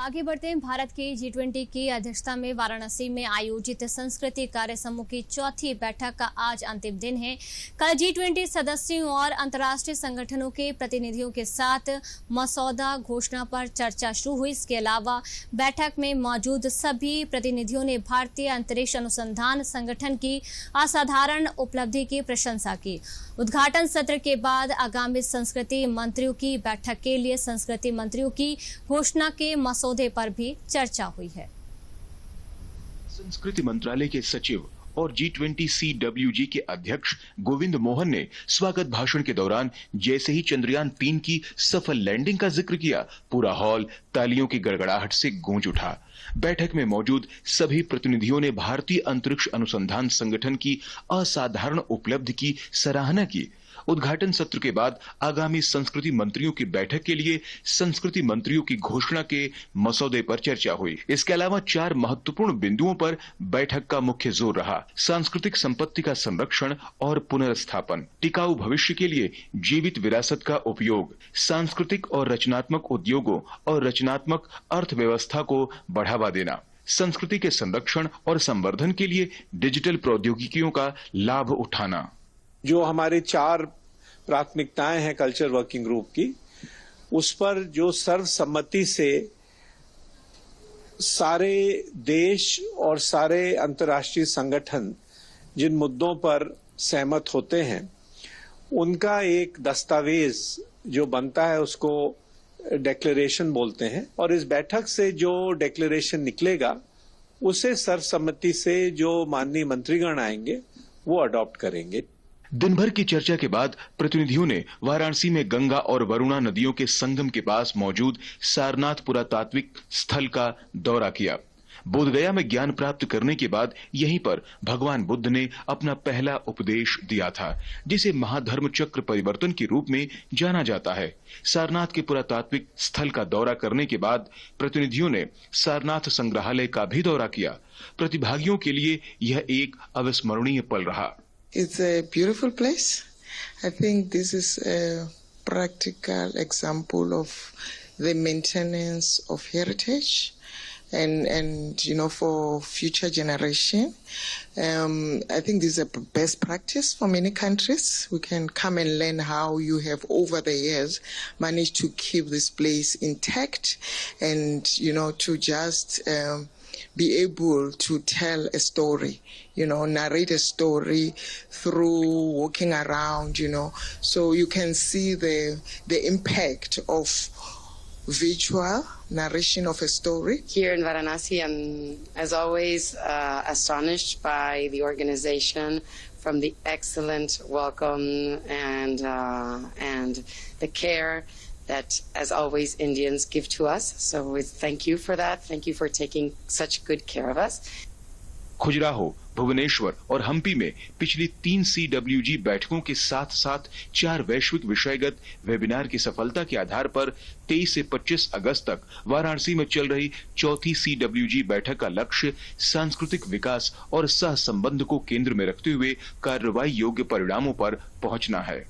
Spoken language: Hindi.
आगे बढ़ते हैं। भारत की G20 की अध्यक्षता में वाराणसी में आयोजित संस्कृति कार्य समूह की चौथी बैठक का आज अंतिम दिन है। कल G20 सदस्यों और अंतर्राष्ट्रीय संगठनों के प्रतिनिधियों के साथ मसौदा घोषणा पर चर्चा शुरू हुई। इसके अलावा बैठक में मौजूद सभी प्रतिनिधियों ने भारतीय अंतरिक्ष अनुसंधान संगठन की असाधारण उपलब्धि की प्रशंसा की। उद्घाटन सत्र के बाद आगामी संस्कृति मंत्रियों की बैठक के लिए संस्कृति मंत्रियों की घोषणा के मसौदे पर भी चर्चा हुई है। संस्कृति मंत्रालय के सचिव और G20 CWG के अध्यक्ष गोविंद मोहन ने स्वागत भाषण के दौरान जैसे ही चंद्रयान 3 की सफल लैंडिंग का जिक्र किया, पूरा हॉल तालियों की गड़गड़ाहट से गूंज उठा। बैठक में मौजूद सभी प्रतिनिधियों ने भारतीय अंतरिक्ष अनुसंधान संगठन की असाधारण उपलब्धि की सराहना की। उद्घाटन सत्र के बाद आगामी संस्कृति मंत्रियों की बैठक के लिए संस्कृति मंत्रियों की घोषणा के मसौदे पर चर्चा हुई। इसके अलावा 4 महत्वपूर्ण बिंदुओं पर बैठक का मुख्य जोर रहा। सांस्कृतिक संपत्ति का संरक्षण और पुनर्स्थापन, टिकाऊ भविष्य के लिए जीवित विरासत का उपयोग, सांस्कृतिक और रचनात्मक उद्योगों और रचनात्मक अर्थव्यवस्था को बढ़ावा देना, संस्कृति के संरक्षण और संवर्धन के लिए डिजिटल प्रौद्योगिकियों का लाभ उठाना। जो हमारे 4 प्राथमिकताएं हैं कल्चर वर्किंग ग्रुप की, उस पर जो सर्वसम्मति से सारे देश और सारे अंतर्राष्ट्रीय संगठन जिन मुद्दों पर सहमत होते हैं, उनका एक दस्तावेज जो बनता है उसको डिक्लेरेशन बोलते हैं। और इस बैठक से जो डिक्लेरेशन निकलेगा उसे सर्वसम्मति से जो माननीय मंत्रीगण आएंगे वो अडॉप्ट करेंगे। दिन भर की चर्चा के बाद प्रतिनिधियों ने वाराणसी में गंगा और वरुणा नदियों के संगम के पास मौजूद सारनाथ पुरातात्विक स्थल का दौरा किया। बोधगया में ज्ञान प्राप्त करने के बाद यहीं पर भगवान बुद्ध ने अपना पहला उपदेश दिया था, जिसे महाधर्म चक्र परिवर्तन के रूप में जाना जाता है। सारनाथ के पुरातात्विक स्थल का दौरा करने के बाद प्रतिनिधियों ने सारनाथ संग्रहालय का भी दौरा किया। प्रतिभागियों के लिए यह एक अविस्मरणीय पल रहा। It's a beautiful place. I think this is a practical example of the maintenance of heritage and you know, for future generation. I think this is a best practice for many countries. We can come and learn how you have over the years managed to keep this place intact and, you know, to just be able to tell a story, you know, narrate a story through walking around, you know, so you can see the impact of visual narration of a story. Here in Varanasi, I'm, as always, astonished by the organization, from the excellent welcome and the care that, as always, Indians give to us. So we thank you for that. Thank you for taking such good care of us. Khajuraho, Bhubaneswar और हम्पी में पिछली 3 CWG बैठकों के साथ साथ 4 वैश्विक विषयगत वेबिनार की सफलता के आधार पर 23 से 25 अगस्त तक वाराणसी में चल रही चौथी CWG बैठक का लक्ष्य सांस्कृतिक विकास और सह संबंध को केंद्र में रखते हुए कार्रवाई योग्य परिणामों पर पहुंचना है।